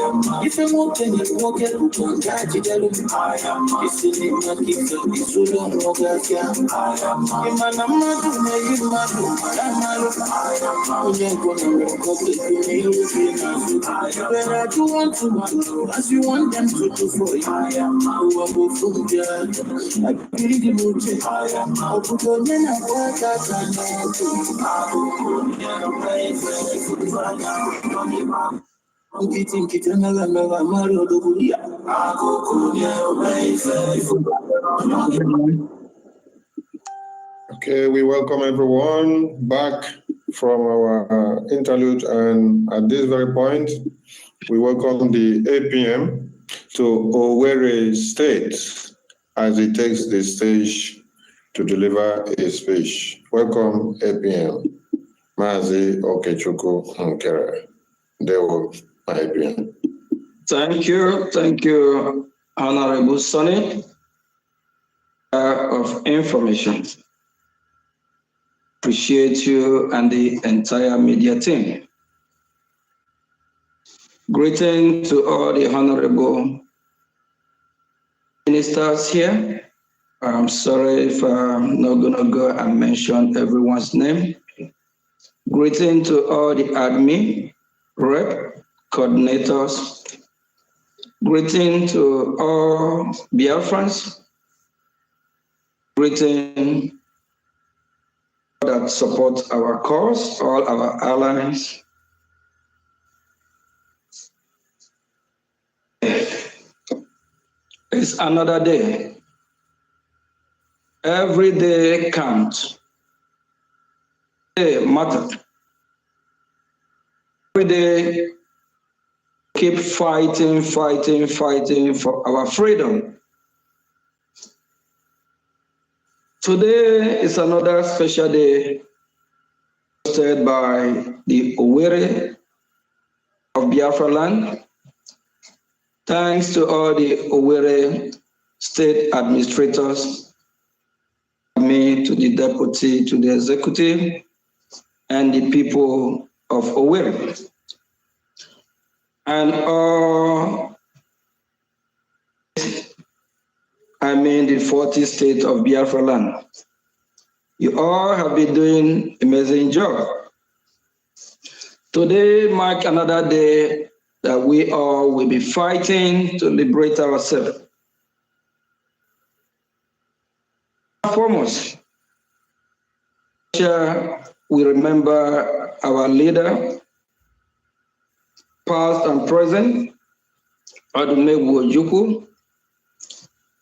If you walk in, you walk it, you can't catch it. You see me, I keep the solo, walk out, yeah. You man, I'm not doing it, you man, I'm gonna walk up with you, when I do want to want, as you want them to do for you. I will go from there. I believe the mood. I'll put on in a work as I know to. I'm getting another Mario Dubuya. Okay, we welcome everyone back from our interlude, and at this very point, we welcome the APM to Owerri State as he takes the stage to deliver a speech. Welcome, APM. Mazi Okechukwu Nkere. Dewo, APM. Thank you, Honorable Sonny of Information. Appreciate you and the entire media team. Greetings to all the honorable ministers here. I'm sorry if I'm not going to go and mention everyone's name. Greetings to all the admin, rep, coordinators. Greetings to all Biafrans. Greetings that support our cause, all our allies. It's another day. Every day counts. Every day matters. Every day, keep fighting for our freedom. Today is another special day hosted by the Owerri of Biafra land. Thanks to all the Owerri state administrators, me, to the deputy, to the executive, and the people of Owerri. And the 40 states of Biafra land. You all have been doing an amazing job. Today marks another day that we all will be fighting to liberate ourselves. Foremost, we remember our leader, past and present, Odumegwu Ojukwu,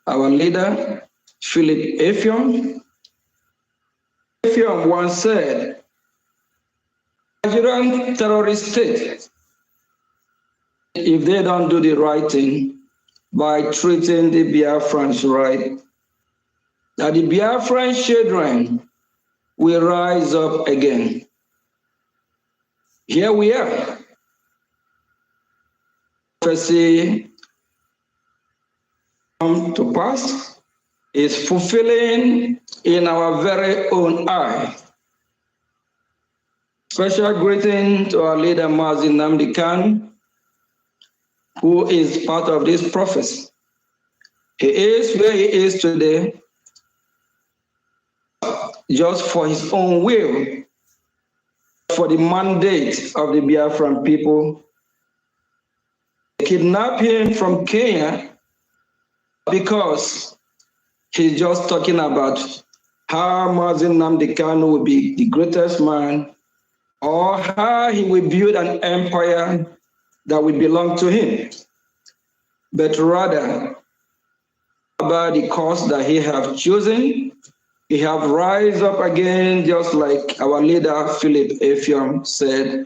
our leader, Philip Effiong. Effiong once said, Nigerian terrorist state, if they don't do the right thing by treating the Biafrans right, that the Biafran children will rise up again. Here we are. Prophecy come to pass is fulfilling in our very own eye. Special greeting to our leader Mazi Nnamdi Kanu, who is part of this prophecy. He is where he is today just for his own will, for the mandate of the Biafran people. Kidnap him from Kenya because he's just talking about how Mazi Nnamdi Kanu will be the greatest man, or how he will build an empire that will belong to him, but rather about the cause that he have chosen. He have rise up again, just like our leader Philip Effiong said.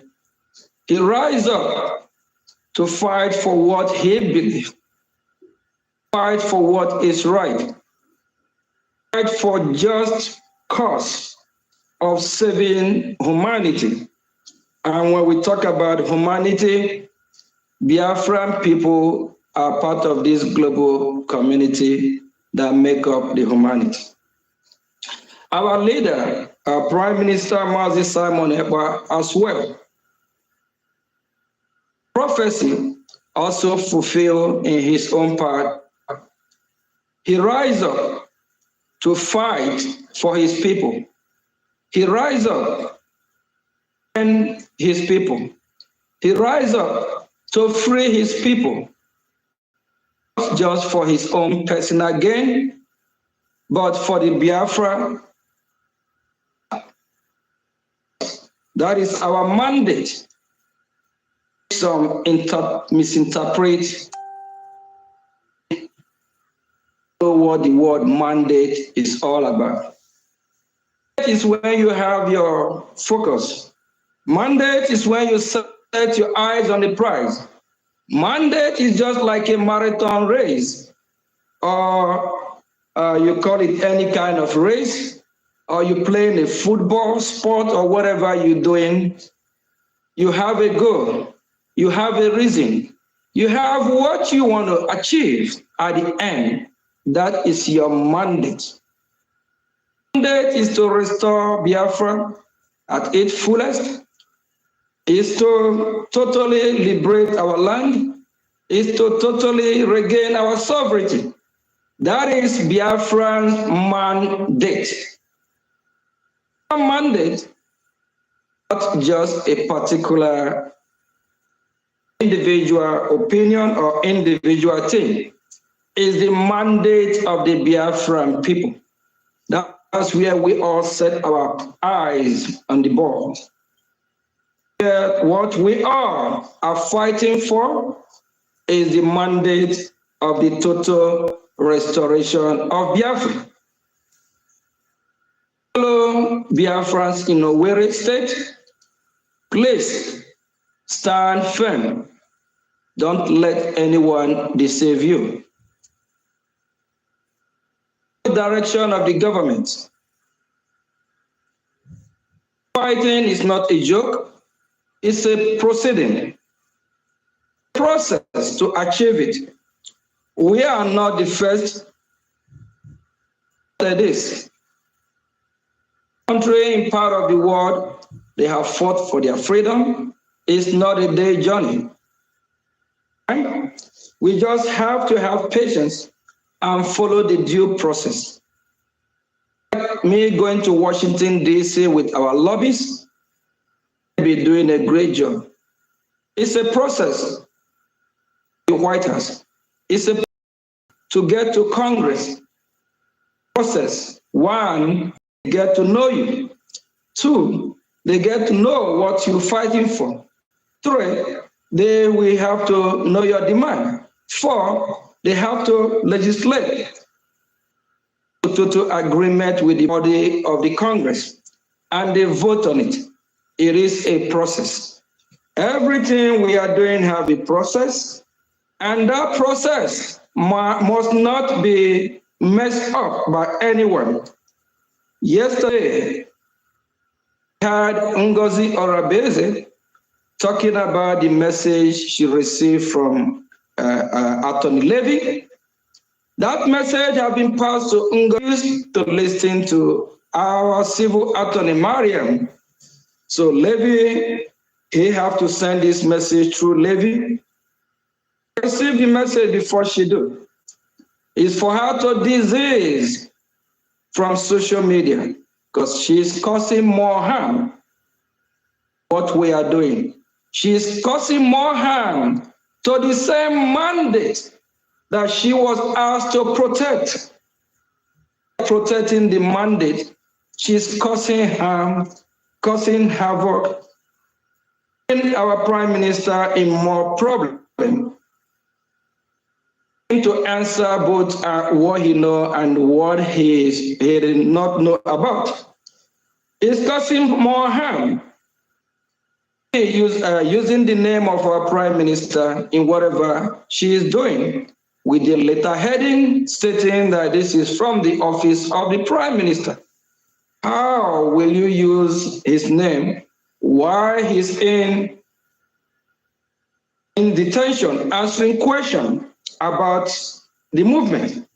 He rise up to fight for what he believes, fight for what is right, fight for just cause of saving humanity. And when we talk about humanity, Biafran people are part of this global community that make up the humanity. Our leader, our Prime Minister Mazi Simon Ekpa as well. Prophecy also fulfill in his own part. He rise up to fight for his people. He rise up and his people. He rise up to free his people, not just for his own personal gain, but for the Biafra. That is our mandate. Some misinterpret what the word mandate is all about. Mandate is when you have your focus. Mandate is when you set your eyes on the prize. Mandate is just like a marathon race, or you call it any kind of race, or you play in a football sport or whatever you're doing. You have a goal, you have a reason, you have what you want to achieve at the end. That is your mandate. Mandate is to restore Biafra at its fullest, is to totally liberate our land, is to totally regain our sovereignty. That is Biafran's mandate. Our mandate, not just a particular individual opinion or individual thing, is the mandate of the Biafran people. That's where we all set our eyes on the ball. What we are fighting for is the mandate of the total restoration of Biafra. Hello, Biafrans in Owerri State, please stand firm. Don't let anyone deceive you. The direction of the government. Fighting is not a joke, it's a proceeding, process to achieve it. We are not the first at this. Country in part of the world, they have fought for their freedom. It's not a day journey. Right? We just have to have patience and follow the due process. Me going to Washington, D.C. with our lobbyists, be doing a great job. It's a process. The White House. It's a to get to Congress. Process. One, they get to know you. Two, they get to know what you're fighting for. Three, they will have to know your demand. Four, they have to legislate to agreement with the body of the Congress, and they vote on it. It is a process. Everything we are doing have a process, and that process must not be messed up by anyone. Yesterday, we had Ngozi Orabeze talking about the message she received from Attorney Levy. That message has been passed to Ngozi to listen to our civil attorney, Mariam. So Levy, he have to send this message through Levy. Receive the message before she do. It's for her to disease from social media, because she's causing more harm. What we are doing, she's causing more harm to the same mandate that she was asked to protect. Protecting the mandate, she's causing harm, causing havoc, and our prime minister in more problem. To answer both what he knows and what he did not know about. It's causing more harm. Using the name of our prime minister in whatever she is doing, with the letter heading stating that this is from the office of the prime minister. How will you use his name while he's in detention, answering questions about the movement?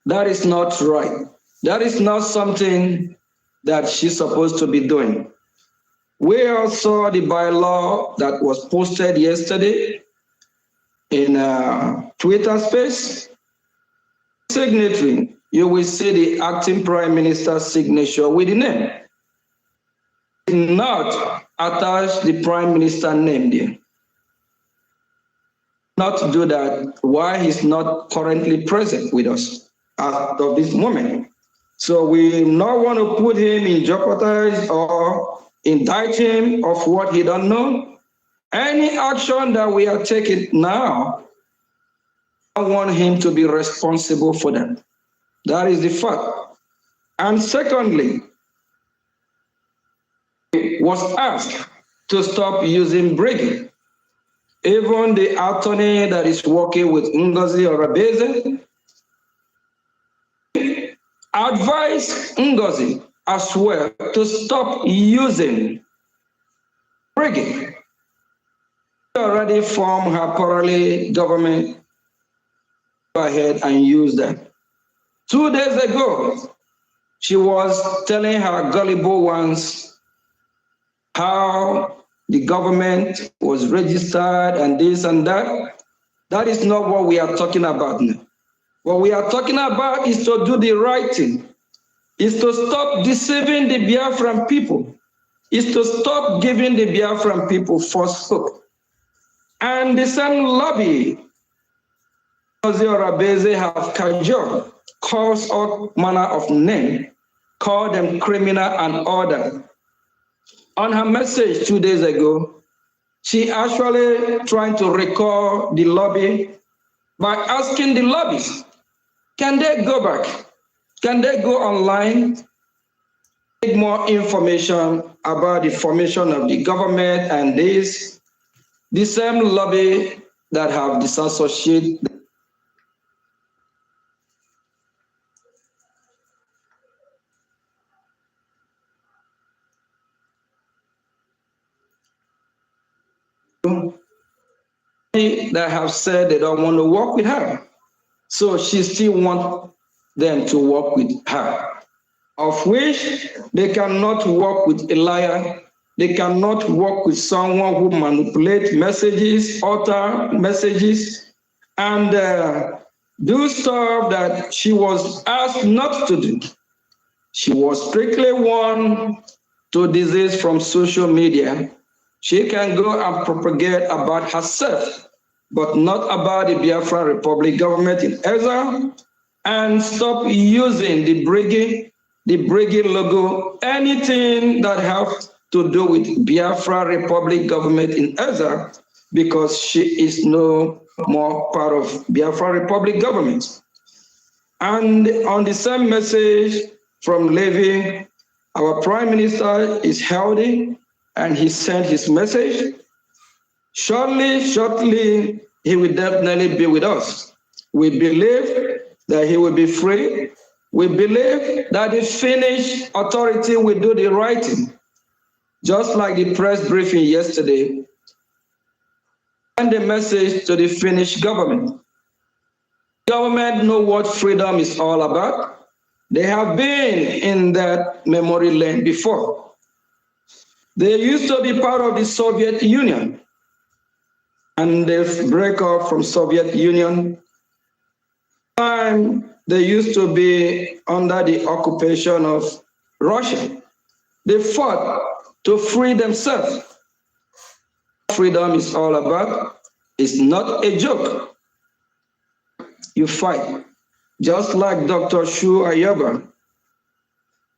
That is not right. That is not something that she's supposed to be doing. We all saw the bylaw that was posted yesterday in Twitter space. Signatory, you will see the acting prime minister's signature with the name. Not attach the prime minister name there. Not do that while he's not currently present with us at of this moment. So we not want to put him in jeopardy or indict him of what he don't know. Any action that we are taking now, I want him to be responsible for that. That is the fact. And secondly, he was asked to stop using brigging. Even the attorney that is working with Ngozi Orabeze advised Ngozi as well to stop using brigging. She already formed her parallel government. Go ahead and use that. 2 days ago, she was telling her gullible ones how the government was registered and this and that. That is not what we are talking about now. What we are talking about is to do the right thing, is to stop deceiving the Biafran people, is to stop giving the Biafran people false hope. And the same lobby, Ngozi Orabeze have cajoled, calls all manner of name, call them criminal and all that. On her message 2 days ago, she actually trying to recall the lobby by asking the lobbies, can they go back? Can they go online, get more information about the formation of the government and this? The same lobby that have disassociated that have said they don't want to work with her. So she still wants them to work with her, of which they cannot work with a liar. They cannot work with someone who manipulates messages, alter messages, and do stuff that she was asked not to do. She was strictly warned to desist from social media. She can go and propagate about herself, but not about the Biafra Republic government in Ezra, and stop using the Brigade logo, anything that has to do with Biafra Republic government in Ezra, because she is no more part of Biafra Republic government. And on the same message from Levy, our Prime Minister is healthy, and he sent his message. Shortly, he will definitely be with us. We believe that he will be free. We believe that the Finnish authority will do the right thing. Just like the press briefing yesterday, and the message to the Finnish government. Government know what freedom is all about. They have been in that memory lane before. They used to be part of the Soviet Union, and they break off from Soviet Union. Time they used to be under the occupation of Russia. They fought to free themselves. Freedom is all about. It's not a joke. You fight, just like Dr. Shu Ayaba.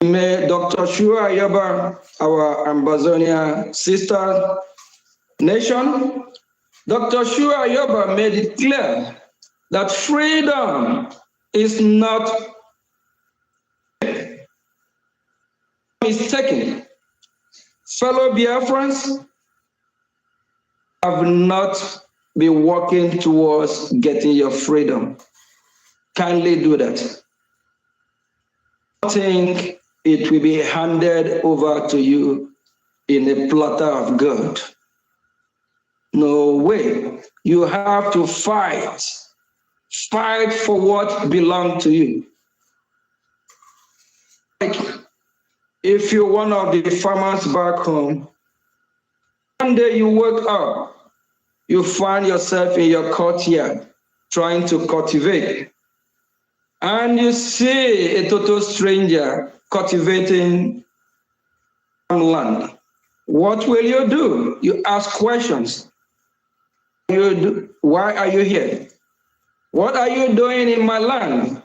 May Dr. Shu Ayaba, our Ambazonia sister nation, Dr. Shu Ayaba made it clear that freedom is not mistaken. Fellow Biafrans have not been working towards getting your freedom. Kindly do that. I think it will be handed over to you in a platter of gold. No way. You have to fight. Fight for what belongs to you. Like if you're one of the farmers back home, one day you wake up you find yourself in your courtyard trying to cultivate, and you see a total stranger cultivating land. What will you do? You ask questions. Why are you here? What are you doing in my land?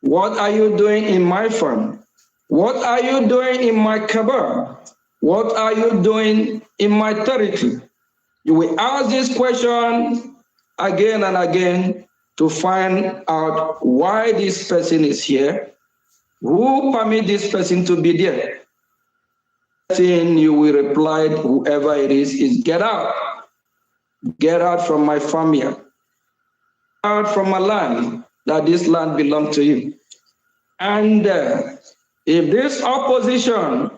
What are you doing in my farm? What are you doing in my cabal? What are you doing in my territory? You will ask this question again and again to find out why this person is here, who permit this person to be there. Thing you will reply, whoever it is get out. Get out from my family. Get out from my land, that this land belongs to you. And if this opposition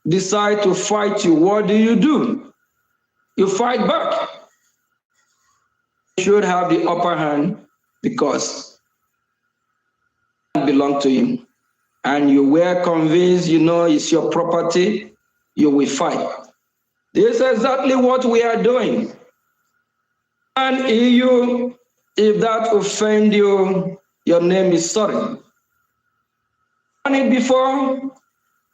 decide to fight you, what do? You fight back. You should have the upper hand because it belongs to you. And you were convinced, it's your property, you will fight. This is exactly what we are doing. And if that offend you, your name is sorry. Done it before,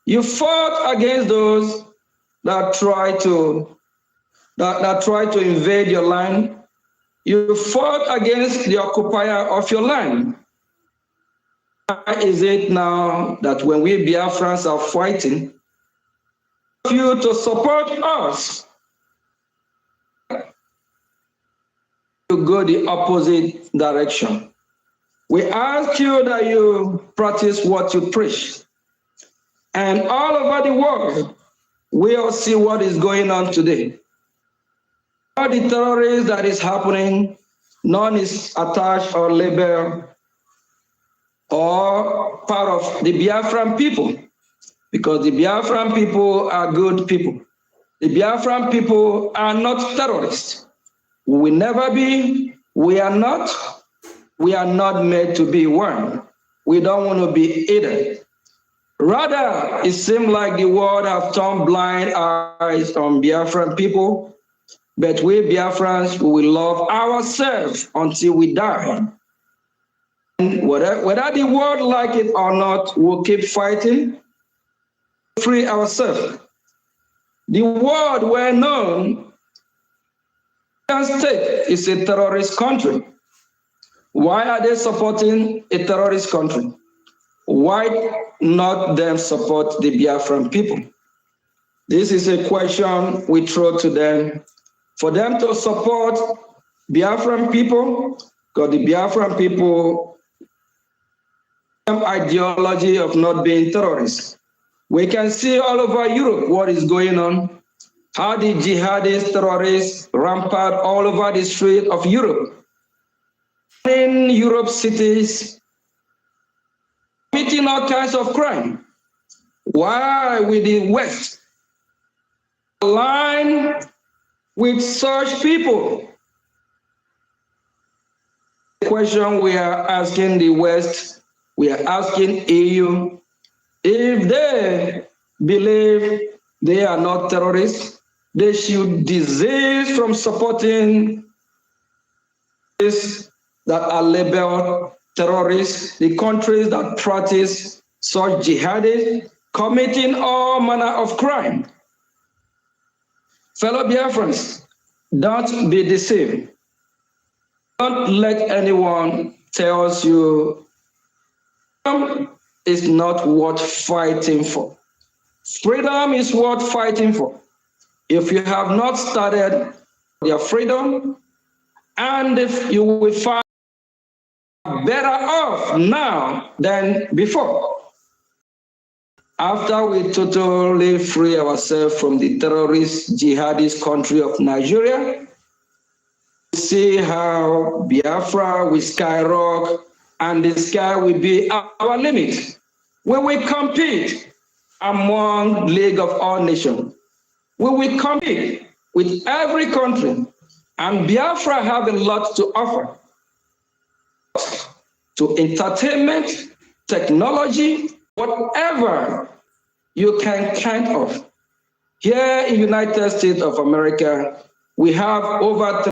you fought against those that try to invade your land. You fought against the occupier of your land. Why is it now that when we Biafrans are fighting, you to support us to go the opposite direction? We ask you that you practice what you preach. And all over the world, we all see what is going on today. All the terrorists that is happening, none is attached or labeled or part of the Biafran people, because the Biafran people are good people. The Biafran people are not terrorists. We will never be, we are not made to be one. We don't want to be either. Rather, it seems like the world has turned blind eyes on Biafran people, but we Biafrans, we will love ourselves until we die. And whether the world like it or not, we'll keep fighting, free ourselves. The world well known, United States is a terrorist country. Why are they supporting a terrorist country? Why not them support the Biafran people? This is a question we throw to them, for them to support Biafran people, because the Biafran people have ideology of not being terrorists. We can see all over Europe what is going on, how the jihadist terrorists rampant all over the street of Europe. In Europe cities, committing all kinds of crime. Why will the West align with such people? The question we are asking the West, we are asking EU, if they believe they are not terrorists, they should desist from supporting this that are labeled terrorists, the countries that practice such jihadists, committing all manner of crime. Fellow Biafrans, don't be deceived. Don't let anyone tell you freedom is not worth fighting for. Freedom is worth fighting for. If you have not started your freedom, and if you will find better off now than before. After we totally free ourselves from the terrorist jihadist country of Nigeria, we see how Biafra will skyrocket and the sky will be our limit. When we compete among League of All Nations, we will compete with every country, and Biafra have a lot to offer. To entertainment, technology, whatever you can kind of. Here in the United States of America, we have over